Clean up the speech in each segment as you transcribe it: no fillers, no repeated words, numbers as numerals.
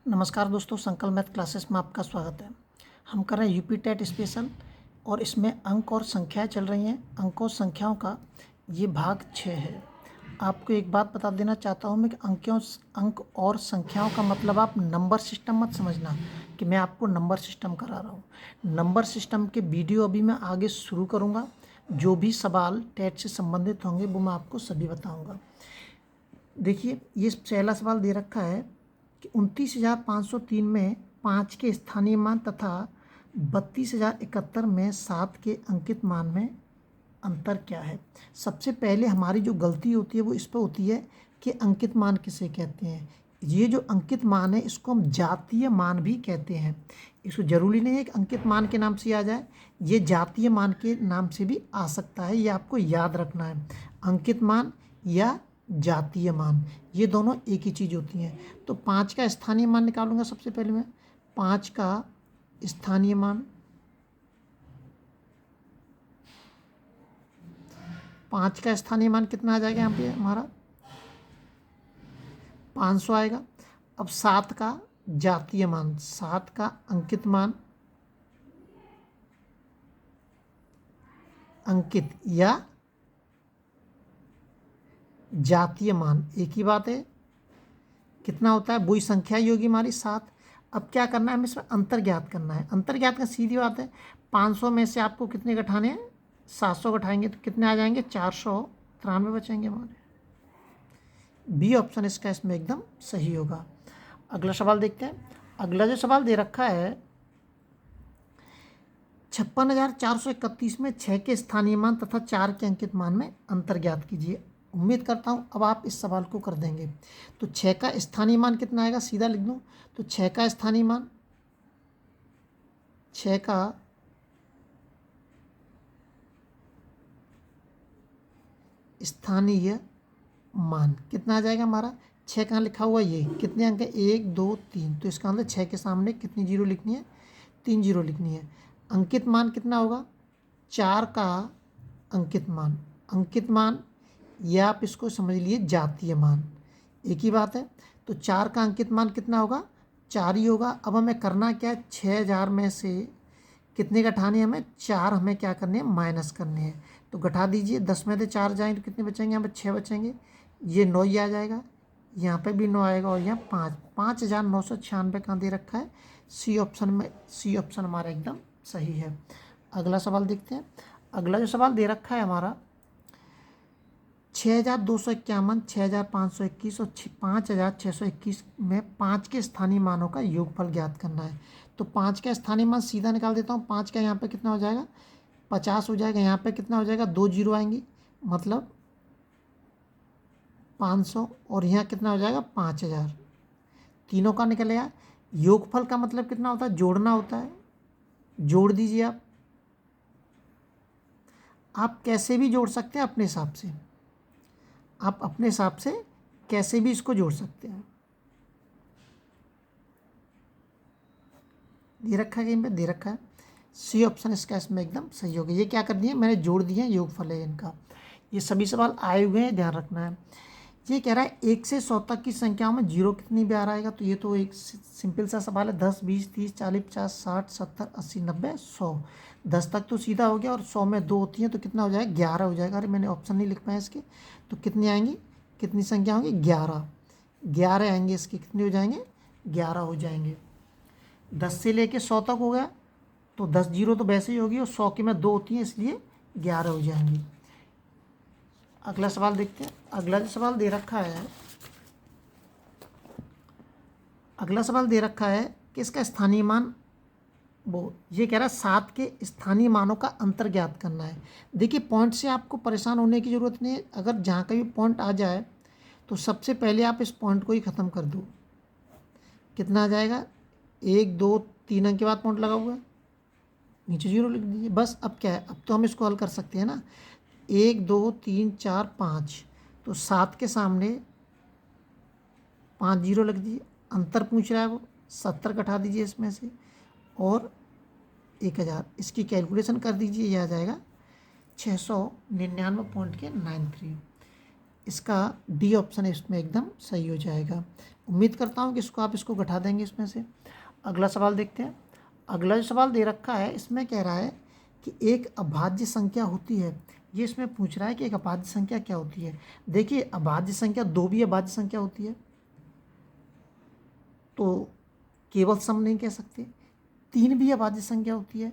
नमस्कार दोस्तों, संकल्प मैथ क्लासेस में आपका स्वागत है। हम कर रहे हैं यूपी टेट स्पेशल और इसमें अंक और संख्याएं चल रही हैं। अंक और संख्याओं का ये भाग 6 है। आपको एक बात बता देना चाहता हूँ मैं कि अंक और संख्याओं का मतलब आप नंबर सिस्टम मत समझना कि मैं आपको नंबर सिस्टम करा रहा हूँ। नंबर सिस्टम के वीडियो अभी मैं आगे शुरू करूँगा। जो भी सवाल टेट से संबंधित होंगे वो मैं आपको सभी बताऊँगा। देखिए, ये पहला सवाल दे रखा है कि 29,503 में 5 के स्थानीय मान तथा 32,071 में 7 के अंकित मान में अंतर क्या है। सबसे पहले हमारी जो गलती होती है वो इस पर होती है कि अंकित मान किसे कहते हैं। ये जो अंकित मान है इसको हम जातीय मान भी कहते हैं। इसको जरूरी नहीं है कि अंकित मान के नाम से आ जाए, ये जातीय मान के नाम से भी आ सकता है। ये आपको याद रखना है, अंकित मान या जातीय मान ये दोनों एक ही चीज़ होती हैं। तो 5 का स्थानीय मान निकालूंगा। सबसे पहले मैं 5 का स्थानीय मान, 5 का स्थानीय मान कितना आ जाएगा यहाँ पे हमारा 500 आएगा। अब 7 का जातीय मान, 7 का अंकित मान, अंकित या जातीय मान एक ही बात है। कितना होता है, वही संख्या ही होगी हमारी 7। अब क्या करना है, हमें इसमें अंतर ज्ञात करना है। अंतर ज्ञात का सीधी बात है, 500 में से आपको कितने घटाने हैं, 700 घटाएंगे तो कितने आ जाएंगे, 493 बचेंगे हमारे। बी ऑप्शन इसका इसमें एकदम सही होगा। अगला सवाल देखते हैं। अगला जो सवाल दे रखा है 56,431 में 6 के स्थानीय मान तथा 4 के अंकित मान में अंतर ज्ञात कीजिए। उम्मीद करता हूँ अब आप इस सवाल को कर देंगे। तो 6 का स्थानीय मान कितना आएगा, सीधा लिख दूँ। तो 6 का स्थानीय मान, 6 का स्थानीय मान कितना आ जाएगा हमारा, 6 कहाँ लिखा हुआ, ये कितने अंक है, 1 2 3। तो इसका मतलब 6 के सामने कितनी जीरो लिखनी है, 3 जीरो लिखनी है। अंकित मान कितना होगा, 4 का अंकित मान, अंकित मान या आप इसको समझ लिए जातीय मान, एक ही बात है। तो 4 का अंकित मान कितना होगा, 4 ही होगा। अब हमें करना क्या है, 6,000 में से कितने घटाने हैं हमें, 4 हमें क्या करने हैं, माइनस करने हैं। तो घटा दीजिए, 10 में से 4 जाएंगे तो कितने बचेंगे, यहाँ पर 6 बचेंगे। ये 9 ही आ जाएगा, यहाँ पे भी 9 आएगा और यहाँ 5,996 कहाँ दे रखा है, सी ऑप्शन में। सी ऑप्शन हमारा एकदम सही है। अगला सवाल देखते हैं। अगला जो सवाल दे रखा है हमारा 6,251, 6,521 और 5,621 में 5 के स्थानीय मानों का योगफल ज्ञात करना है। तो 5 का स्थानीय मान सीधा निकाल देता हूँ। 5 का यहाँ पे कितना हो जाएगा, 50 हो जाएगा। यहाँ पे कितना हो जाएगा, 2 जीरो आएंगी, मतलब 500। और यहाँ कितना हो जाएगा, 5,000। तीनों का निकलेगा। योगफल का मतलब कितना होता है, जोड़ना होता है। जोड़ दीजिए आप कैसे भी जोड़ सकते हैं अपने हिसाब से, आप अपने हिसाब से कैसे भी इसको जोड़ सकते हैं। दे रखा है, कहीं पे दे रखा है। सी ऑप्शन इसका इसमें एकदम सही होगा। ये क्या कर दिए, मैंने जोड़ दिए, योगफल है इनका। ये सभी सवाल आए हुए हैं, ध्यान रखना है। ये कह रहा है 1 से 100 तक की संख्याओं में जीरो कितनी बार आएगा। तो ये तो एक सिंपल सा सवाल है, 10 20 30 40 50 60 70 80 90 100। 10 तक तो सीधा हो गया और 100 में 2 होती हैं तो कितना हो जाएगा, 11 हो जाएगा। अरे मैंने ऑप्शन नहीं लिख पाया इसके। तो कितनी आएंगी, कितनी संख्या होंगी, 11। 11 आएंगे इसके, कितने हो जाएंगे, 11 हो जाएंगे। 10 से लेके 100 तक हो गया तो 10 जीरो तो वैसे ही होगी और 100 की में 2 होती हैं इसलिए 11 हो जाएंगी। अगला सवाल देखते हैं। अगला जो सवाल दे रखा है, अगला सवाल दे रखा है कि इसका स्थानीय मान, वो ये कह रहा है 7 के स्थानीय मानों का अंतर ज्ञात करना है। देखिए, पॉइंट से आपको परेशान होने की ज़रूरत नहीं है। अगर जहाँ का भी पॉइंट आ जाए तो सबसे पहले आप इस पॉइंट को ही ख़त्म कर दो। कितना आ जाएगा, 1 2 3 अंक के बाद पॉइंट लगा हुआ है, नीचे जीरो लिख दीजिए बस। अब क्या है, अब तो हम इसको हल कर सकते हैं ना। 1 2 3 4 5, तो 7 के सामने 5 जीरो लिख दीजिए। अंतर पूछ रहा है वो, 70 घटा दीजिए इसमें से और 1,000, इसकी कैलकुलेशन कर दीजिए। यह आ जाएगा 699.93। इसका डी ऑप्शन इसमें एकदम सही हो जाएगा। उम्मीद करता हूँ कि आप इसको घटा देंगे इसमें से। अगला सवाल देखते हैं। अगला जो सवाल दे रखा है इसमें कह रहा है कि एक अभाज्य संख्या होती है। ये इसमें पूछ रहा है कि एक अभाज्य संख्या क्या होती है। देखिए, अभाज्य संख्या 2 भी अभाज्य संख्या होती है, तो केवल सम नहीं कह सकते। 3 भी अभाज्य संख्या होती है,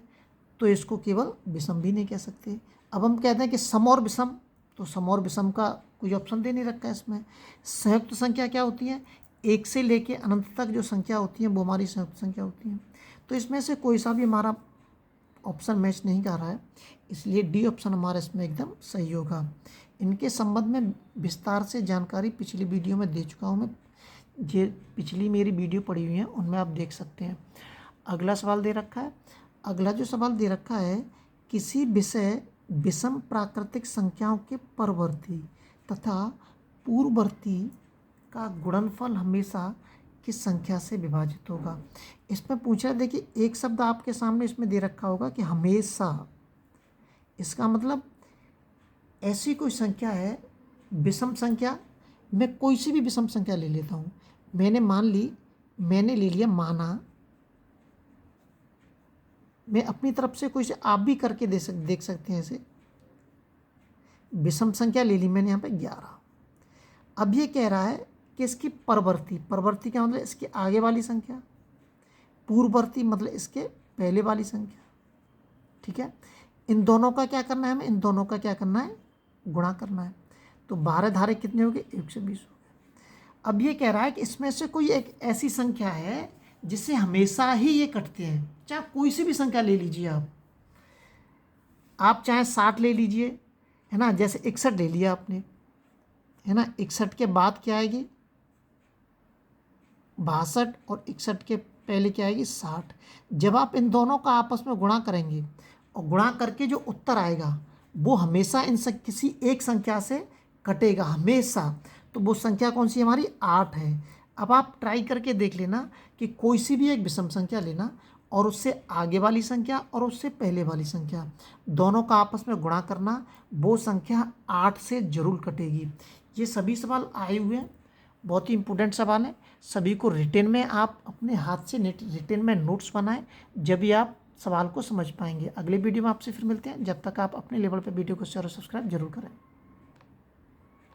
तो इसको केवल विषम भी नहीं कह सकते। अब हम कहते हैं कि सम और विषम, तो सम और विषम का कोई ऑप्शन दे नहीं रखा है इसमें। संयुक्त संख्या क्या होती है? 1 से लेके अनंत तक जो संख्या होती है वो हमारी संयुक्त संख्या होती है। तो इसमें से कोई सा भी हमारा ऑप्शन मैच नहीं कर रहा है, इसलिए डी ऑप्शन हमारा इसमें एकदम सही होगा। इनके संबंध में विस्तार से जानकारी पिछली वीडियो में दे चुका हूँ मैं। ये पिछली मेरी वीडियो पड़ी हुई है, उनमें आप देख सकते हैं। अगला सवाल दे रखा है। अगला जो सवाल दे रखा है, किसी विषय विषम प्राकृतिक संख्याओं के परवर्ती तथा पूर्ववर्ती का गुणनफल हमेशा किस संख्या से विभाजित होगा। इसमें पूछा है, देखिए एक शब्द आपके सामने इसमें दे रखा होगा कि हमेशा। इसका मतलब ऐसी कोई संख्या है, विषम संख्या, मैं कोई सी भी विषम संख्या ले लेता हूँ। मैंने ले लिया माना, मैं अपनी तरफ से कोई से आप भी करके देख सकते हैं। ऐसे विषम संख्या ले ली मैंने यहाँ पे 11। अब ये कह रहा है कि इसकी परवर्ती क्या मतलब इसके आगे वाली संख्या, पूर्ववर्ती मतलब इसके पहले वाली संख्या। ठीक है, इन दोनों का क्या करना है हमें? इन दोनों का क्या करना है? गुणा करना है। तो 12 धारे कितने हो गए? 120 हो गए। अब ये कह रहा है कि इसमें से कोई एक ऐसी संख्या है जिससे हमेशा ही ये कटते हैं। चाहे कोई सी भी संख्या ले लीजिए आप चाहे 60 ले लीजिए, है ना, जैसे 61 ले लिया आपने, है ना। 61 के बाद क्या आएगी? 62, और 61 के पहले क्या आएगी? 60। जब आप इन दोनों का आपस में गुणा करेंगे और गुणा करके जो उत्तर आएगा वो हमेशा किसी एक संख्या से कटेगा, हमेशा। तो वो संख्या कौन सी हमारी? 8 है। अब आप ट्राई करके देख लेना कि कोई सी भी एक विषम संख्या लेना और उससे आगे वाली संख्या और उससे पहले वाली संख्या, दोनों का आपस में गुणा करना, वो संख्या 8 से जरूर कटेगी। ये सभी सवाल आए हुए हैं, बहुत ही इंपॉर्टेंट सवाल है। सभी को रिटेन में आप अपने हाथ से रिटेन में नोट्स बनाएं, जब भी आप सवाल को समझ पाएंगे। अगले वीडियो में आपसे फिर मिलते हैं। जब तक आप अपने लेवल पर वीडियो को शेयर और सब्सक्राइब जरूर करें।